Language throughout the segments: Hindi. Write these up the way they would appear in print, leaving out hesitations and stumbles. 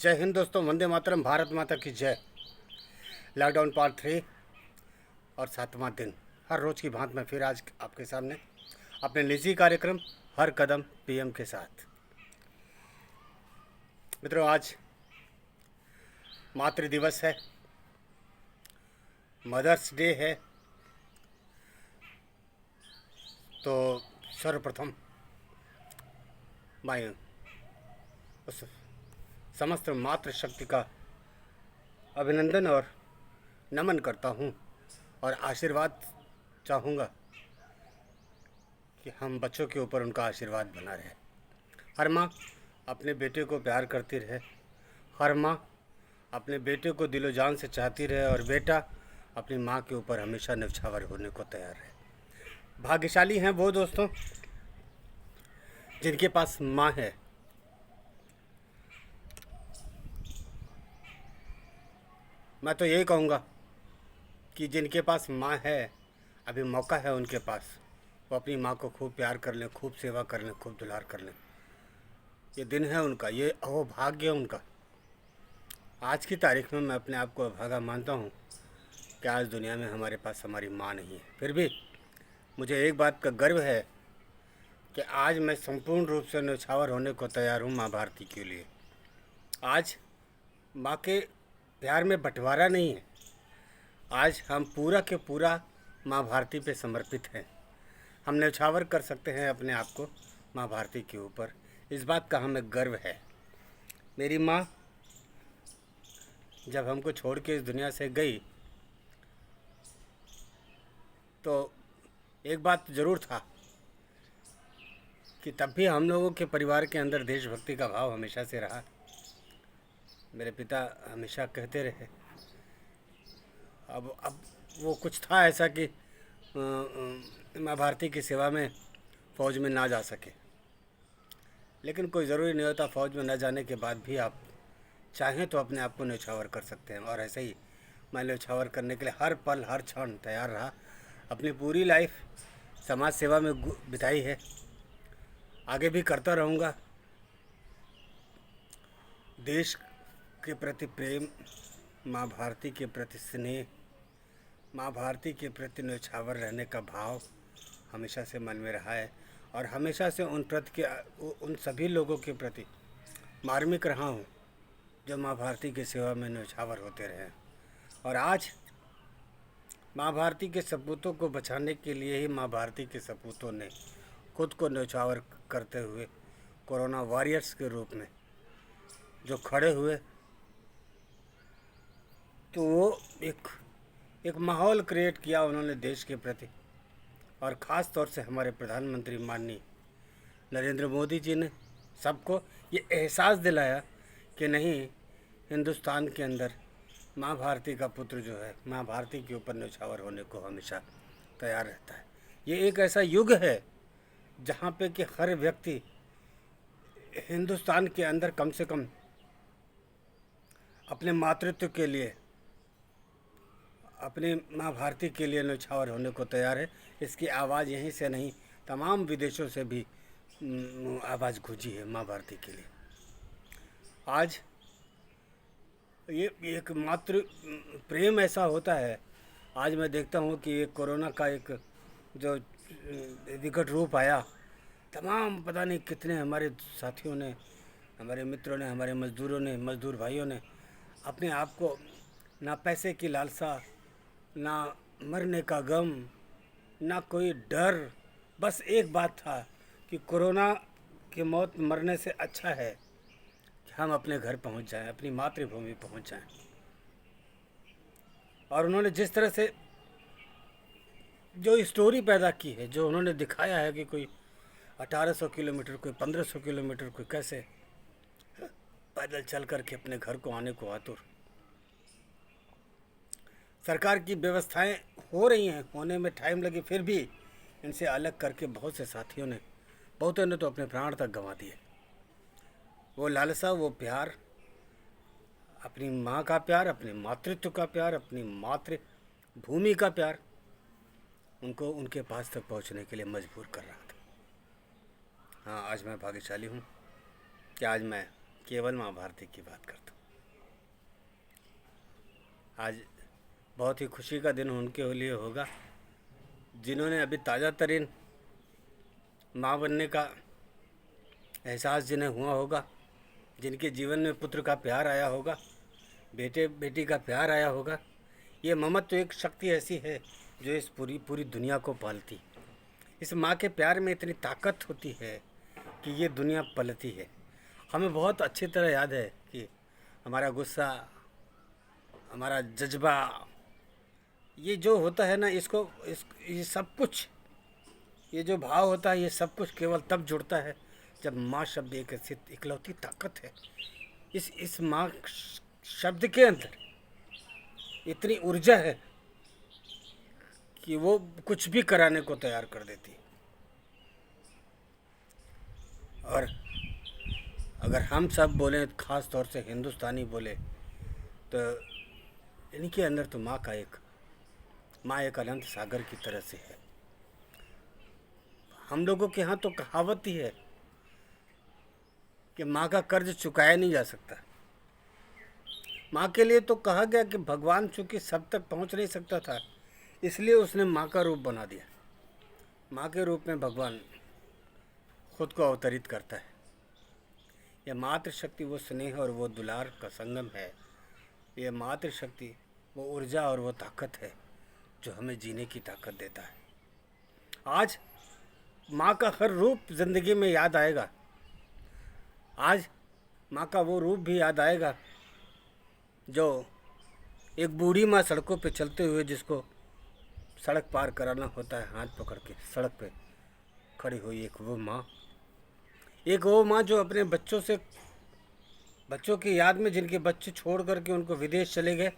जय हिंद दोस्तों, वंदे मातरम, भारत माता की जय। लॉकडाउन पार्ट 3 और 7वां दिन। हर रोज़ की भांति मैं फिर आज आपके सामने अपने निजी कार्यक्रम हर कदम पीएम के साथ। मित्रों, आज मातृ दिवस है, मदर्स डे है। तो सर्वप्रथम मैं उस समस्त मातृशक्ति का अभिनंदन और नमन करता हूँ और आशीर्वाद चाहूँगा कि हम बच्चों के ऊपर उनका आशीर्वाद बना रहे। हर माँ अपने बेटे को प्यार करती रहे, हर माँ अपने बेटे को दिलो जान से चाहती रहे और बेटा अपनी माँ के ऊपर हमेशा न्यौछावर होने को तैयार रहे। भाग्यशाली हैं वो दोस्तों जिनके पास माँ है। मैं तो यही कहूँगा कि जिनके पास माँ है, अभी मौका है उनके पास, वो अपनी माँ को खूब प्यार कर लें, खूब सेवा कर लें, खूब दुलार कर लें। ये दिन है उनका, ये अहोभाग्य है उनका। आज की तारीख में मैं अपने आप को अभागा मानता हूँ कि आज दुनिया में हमारे पास हमारी माँ नहीं है। फिर भी मुझे एक बात का गर्व है कि आज मैं संपूर्ण रूप से न्यौछावर होने को तैयार हूँ माँ भारती के लिए। आज माँ के प्यार में बंटवारा नहीं है, आज हम पूरा के पूरा माँ भारती पे समर्पित हैं। हम न्यौछावर कर सकते हैं अपने आप को माँ भारती के ऊपर, इस बात का हमें गर्व है। मेरी माँ जब हमको छोड़ के इस दुनिया से गई तो एक बात ज़रूर था कि तब भी हम लोगों के परिवार के अंदर देशभक्ति का भाव हमेशा से रहा। मेरे पिता हमेशा कहते रहे, अब वो कुछ था ऐसा कि माँ भारती की सेवा में फ़ौज में ना जा सके, लेकिन कोई ज़रूरी नहीं होता फ़ौज में न जाने के बाद भी आप चाहें तो अपने आप को न्यौछावर कर सकते हैं। और ऐसे ही मैं न्यौछावर करने के लिए हर पल हर क्षण तैयार रहा। अपनी पूरी लाइफ समाज सेवा में बिताई है, आगे भी करता रहूँगा। देश के प्रति प्रेम, माँ भारती के प्रति स्नेह, माँ भारती के प्रति न्यौछावर रहने का भाव हमेशा से मन में रहा है और हमेशा से उन सभी लोगों के प्रति मार्मिक रहा हूँ जो माँ भारती की सेवा में न्यौछावर होते रहे। और आज माँ भारती के सपूतों को बचाने के लिए ही माँ भारती के सपूतों ने खुद को न्यौछावर करते हुए कोरोना वॉरियर्स के रूप में जो खड़े हुए, तो वो एक माहौल क्रिएट किया उन्होंने देश के प्रति। और ख़ास तौर से हमारे प्रधानमंत्री माननीय नरेंद्र मोदी जी ने सबको ये एहसास दिलाया कि नहीं, हिंदुस्तान के अंदर माँ भारती का पुत्र जो है माँ भारती के ऊपर न्यौछावर होने को हमेशा तैयार रहता है। ये एक ऐसा युग है जहाँ पे कि हर व्यक्ति हिंदुस्तान के अंदर कम से कम अपने मातृत्व के लिए, अपनी माँ भारती के लिए न्यौछावर होने को तैयार है। इसकी आवाज़ यहीं से नहीं, तमाम विदेशों से भी आवाज़ गूंजी है माँ भारती के लिए। आज ये एक मातृ प्रेम ऐसा होता है। आज मैं देखता हूँ कि ये कोरोना का एक जो विकट रूप आया, तमाम पता नहीं कितने हमारे साथियों ने, हमारे मित्रों ने, हमारे मज़दूरों ने, मज़दूर भाइयों ने अपने आप को ना पैसे की लालसा, ना मरने का गम, ना कोई डर, बस एक बात था कि कोरोना की मौत मरने से अच्छा है कि हम अपने घर पहुंच जाएं, अपनी मातृभूमि पहुंच जाएं। और उन्होंने जिस तरह से जो स्टोरी पैदा की है, जो उन्होंने दिखाया है कि कोई 1800 किलोमीटर, कोई 1500 किलोमीटर, कोई कैसे पैदल चल करके अपने घर को आने को आतुर। सरकार की व्यवस्थाएं हो रही हैं, होने में टाइम लगे, फिर भी इनसे अलग करके बहुत से साथियों ने, बहुतों ने तो अपने प्राण तक गंवा दिए। वो लालसा, वो प्यार, अपनी माँ का प्यार, अपने मातृत्व का प्यार, अपनी मातृभूमि का प्यार, उनको उनके पास तक पहुँचने के लिए मजबूर कर रहा था। हाँ, आज मैं भाग्यशाली हूँ कि आज मैं केवल माँ भारती की बात करता हूँ। आज बहुत ही खुशी का दिन उनके लिए होगा जिन्होंने अभी ताज़ा तरीन माँ बनने का एहसास जिन्हें हुआ होगा, जिनके जीवन में पुत्र का प्यार आया होगा, बेटे बेटी का प्यार आया होगा। ये ममत्व तो एक शक्ति ऐसी है जो इस पूरी पूरी दुनिया को पालती। इस माँ के प्यार में इतनी ताकत होती है कि ये दुनिया पलती है। हमें बहुत अच्छी तरह याद है कि हमारा गुस्सा, हमारा जज्बा, ये जो होता है ना, ये सब कुछ, ये जो भाव होता है, ये सब कुछ केवल तब जुड़ता है जब माँ शब्द एक ऐसी इकलौती ताकत है। इस माँ शब्द के अंदर इतनी ऊर्जा है कि वो कुछ भी कराने को तैयार कर देती है। और अगर हम सब बोलें, ख़ास तौर से हिंदुस्तानी बोले, तो इनके अंदर तो माँ एक अनंत सागर की तरह से है। हम लोगों के यहाँ तो कहावत ही है कि माँ का कर्ज चुकाया नहीं जा सकता। माँ के लिए तो कहा गया कि भगवान चूँकि सब तक पहुँच नहीं सकता था, इसलिए उसने माँ का रूप बना दिया। माँ के रूप में भगवान खुद को अवतरित करता है। यह मातृशक्ति वो स्नेह और वो दुलार का संगम है। यह मातृशक्ति वो ऊर्जा और वो ताकत है जो हमें जीने की ताकत देता है। आज माँ का हर रूप ज़िंदगी में याद आएगा। आज माँ का वो रूप भी याद आएगा जो एक बूढ़ी माँ सड़कों पे चलते हुए, जिसको सड़क पार कराना होता है हाथ पकड़ के, सड़क पे खड़ी हुई एक वो माँ जो अपने बच्चों की याद में, जिनके बच्चे छोड़ करके उनको विदेश चले गए,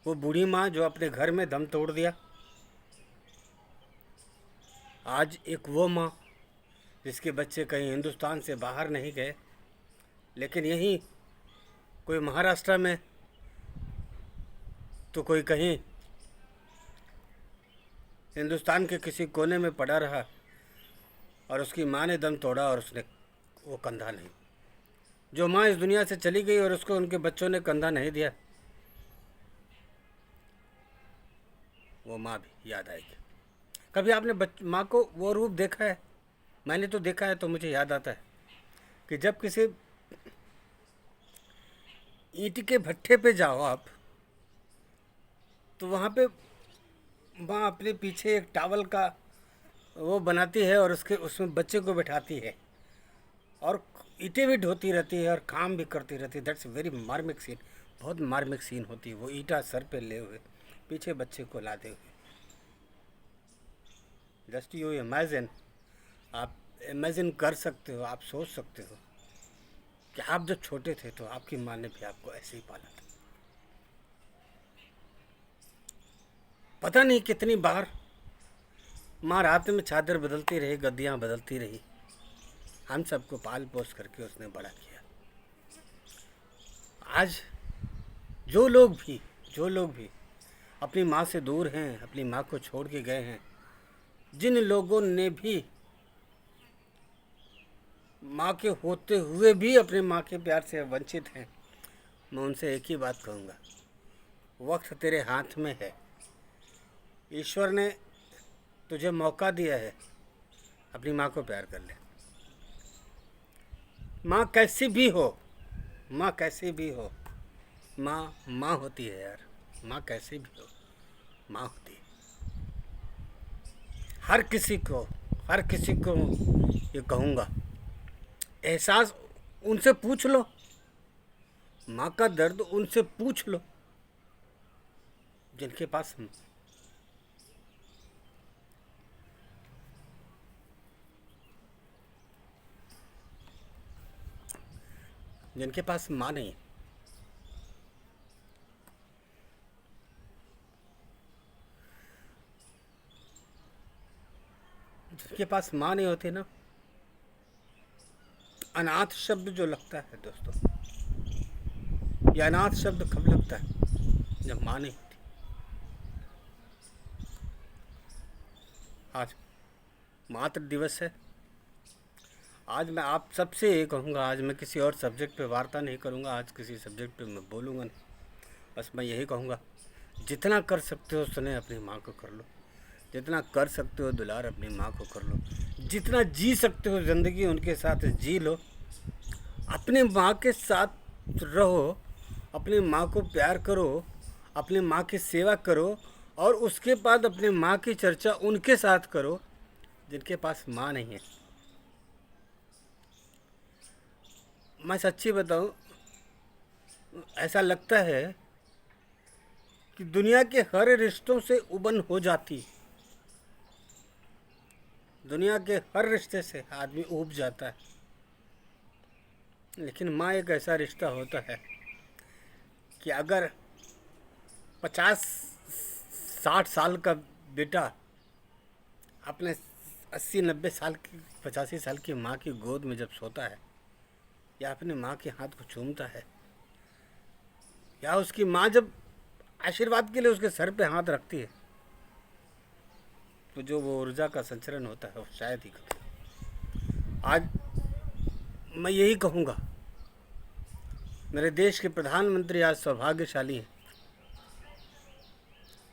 वो बूढ़ी माँ जो अपने घर में दम तोड़ दिया। आज एक वो माँ जिसके बच्चे कहीं हिंदुस्तान से बाहर नहीं गए, लेकिन यहीं कोई महाराष्ट्र में तो कोई कहीं हिंदुस्तान के किसी कोने में पड़ा रहा और उसकी माँ ने दम तोड़ा और उसने वो कंधा नहीं। जो माँ इस दुनिया से चली गई और उसको उनके बच्चों ने कंधा नहीं दिया, वो माँ भी याद आएगी। कभी आपने माँ को वो रूप देखा है? मैंने तो देखा है, तो मुझे याद आता है कि जब किसी ईंट के भट्ठे पे जाओ आप, तो वहाँ पे माँ अपने पीछे एक टावल का वो बनाती है और उसमें बच्चे को बैठाती है और ईंटें भी ढोती रहती है और काम भी करती रहती है। दैट्स वेरी मार्मिक सीन, बहुत मार्मिक सीन होती है। वो ईंटा सर पे ले हुए, पीछे बच्चे को लाते हुए। जस्ट यू इमेजिन, आप इमेजिन कर सकते हो, आप सोच सकते हो कि आप जब छोटे थे तो आपकी माँ ने भी आपको ऐसे ही पाला था। पता नहीं कितनी बार माँ रात में चादर बदलती रही, गद्दियाँ बदलती रही, हम सबको पाल पोस करके उसने बड़ा किया। आज जो लोग भी अपनी माँ से दूर हैं, अपनी माँ को छोड़ के गए हैं, जिन लोगों ने भी माँ के होते हुए भी अपने माँ के प्यार से वंचित हैं, मैं उनसे एक ही बात कहूँगा, वक्त तेरे हाथ में है। ईश्वर ने तुझे मौका दिया है, अपनी माँ को प्यार कर ले। माँ कैसी भी हो, माँ होती है यार। माँ कैसी भी हो, माँ होती है। हर किसी को ये कहूँगा, एहसास उनसे पूछ लो, माँ का दर्द उनसे पूछ लो जिनके पास माँ नहीं है। जिनके पास माँ नहीं होती ना, अनाथ शब्द जो लगता है दोस्तों, यह अनाथ शब्द कब लगता है? जब माँ नहीं होती। आज मातृ दिवस है। आज मैं आप सबसे ये कहूँगा, आज मैं किसी और सब्जेक्ट पे वार्ता नहीं करूँगा, आज किसी सब्जेक्ट पे मैं बोलूँगा नहीं। बस मैं यही कहूँगा, जितना कर सकते हो स्नेह अपनी माँ को कर लो, जितना कर सकते हो दुलार अपनी माँ को कर लो, जितना जी सकते हो ज़िंदगी उनके साथ जी लो, अपने माँ के साथ रहो, अपनी माँ को प्यार करो, अपनी माँ की सेवा करो, और उसके बाद अपनी माँ की चर्चा उनके साथ करो जिनके पास माँ नहीं है। मैं सच्ची बताऊं, ऐसा लगता है कि दुनिया के हर रिश्तों से उबन हो जाती, दुनिया के हर रिश्ते से आदमी ऊब जाता है, लेकिन माँ एक ऐसा रिश्ता होता है कि अगर 50-60 साल का बेटा अपने 80-90 साल की 85 साल की माँ की गोद में जब सोता है, या अपनी माँ के हाथ को चूमता है, या उसकी माँ जब आशीर्वाद के लिए उसके सर पे हाथ रखती है, तो जो वो ऊर्जा का संचरण होता है वो शायद ही कभी। आज मैं यही कहूँगा, मेरे देश के प्रधानमंत्री आज सौभाग्यशाली हैं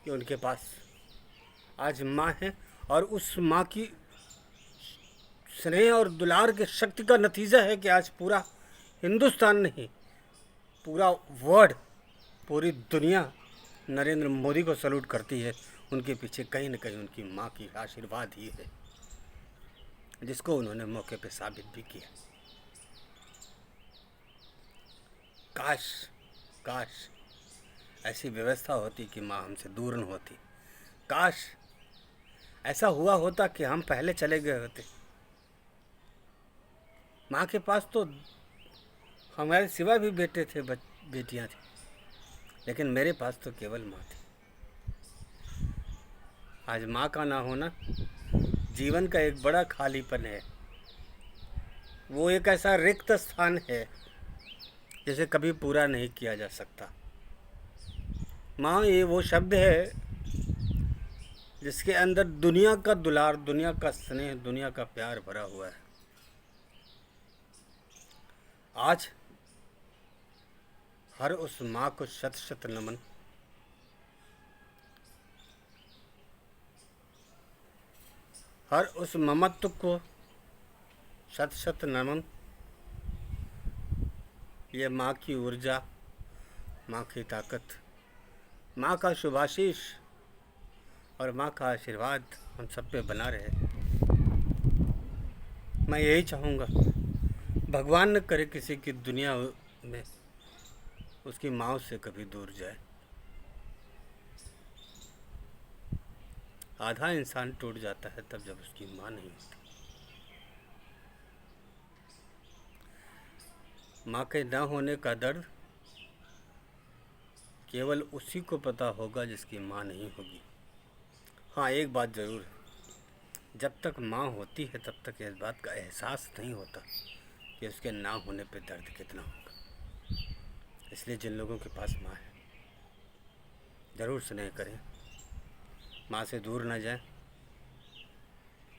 कि उनके पास आज माँ है, और उस माँ की स्नेह और दुलार के शक्ति का नतीजा है कि आज पूरा हिंदुस्तान नहीं, पूरा वर्ल्ड, पूरी दुनिया नरेंद्र मोदी को सल्यूट करती है। उनके पीछे कहीं न कहीं उनकी माँ की आशीर्वाद ही है, जिसको उन्होंने मौके पे साबित भी किया। काश काश ऐसी व्यवस्था होती कि माँ हमसे दूर न होती। काश ऐसा हुआ होता कि हम पहले चले गए होते। माँ के पास तो हमारे सिवा भी बेटे थे, बेटियाँ थी, लेकिन मेरे पास तो केवल माँ थी। आज माँ का ना होना जीवन का एक बड़ा खालीपन है। वो एक ऐसा रिक्त स्थान है जिसे कभी पूरा नहीं किया जा सकता। माँ ये वो शब्द है जिसके अंदर दुनिया का दुलार, दुनिया का स्नेह, दुनिया का प्यार भरा हुआ है। आज हर उस माँ को शत शत नमन। हर उस ममत्व को शत शत नमन। ये माँ की ऊर्जा, माँ की ताकत, माँ का शुभाशीष और माँ का आशीर्वाद हम सब पे बना रहे। मैं यही चाहूँगा, भगवान न करे किसी की दुनिया में उसकी माँ से कभी दूर जाए। आधा इंसान टूट जाता है तब जब उसकी माँ नहीं होती। माँ के न होने का दर्द केवल उसी को पता होगा जिसकी माँ नहीं होगी। हाँ, एक बात ज़रूर है, जब तक माँ होती है तब तक इस बात का एहसास नहीं होता कि उसके ना होने पे दर्द कितना होगा। इसलिए जिन लोगों के पास माँ है, ज़रूर स्नेह करें, माँ से दूर ना जाएं।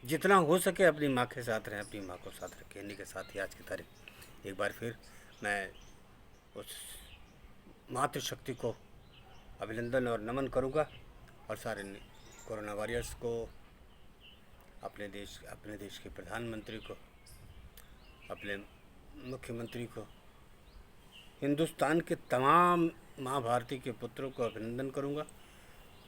जितना हो सके अपनी माँ के साथ रहें, अपनी माँ को साथ रखें। इन्हीं के साथ ही आज की तारीख एक बार फिर मैं उस मातृशक्ति को अभिनंदन और नमन करूँगा, और सारे कोरोना वॉरियर्स को, अपने देश के प्रधानमंत्री को, अपने मुख्यमंत्री को, हिंदुस्तान के तमाम माँ भारती के पुत्रों को अभिनंदन करूँगा,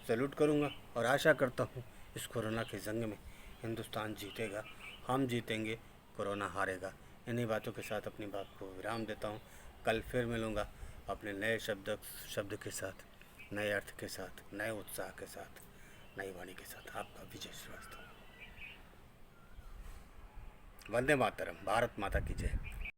सैल्यूट करूँगा, और आशा करता हूँ इस कोरोना के जंग में हिंदुस्तान जीतेगा, हम जीतेंगे, कोरोना हारेगा। इन्हीं बातों के साथ अपनी बात को विराम देता हूँ। कल फिर मिलूँगा अपने नए शब्द के साथ, नए अर्थ के साथ, नए उत्साह के साथ, नई वाणी के साथ। आपका विजय श्रीवास्तव। वंदे मातरम। भारत माता की जय।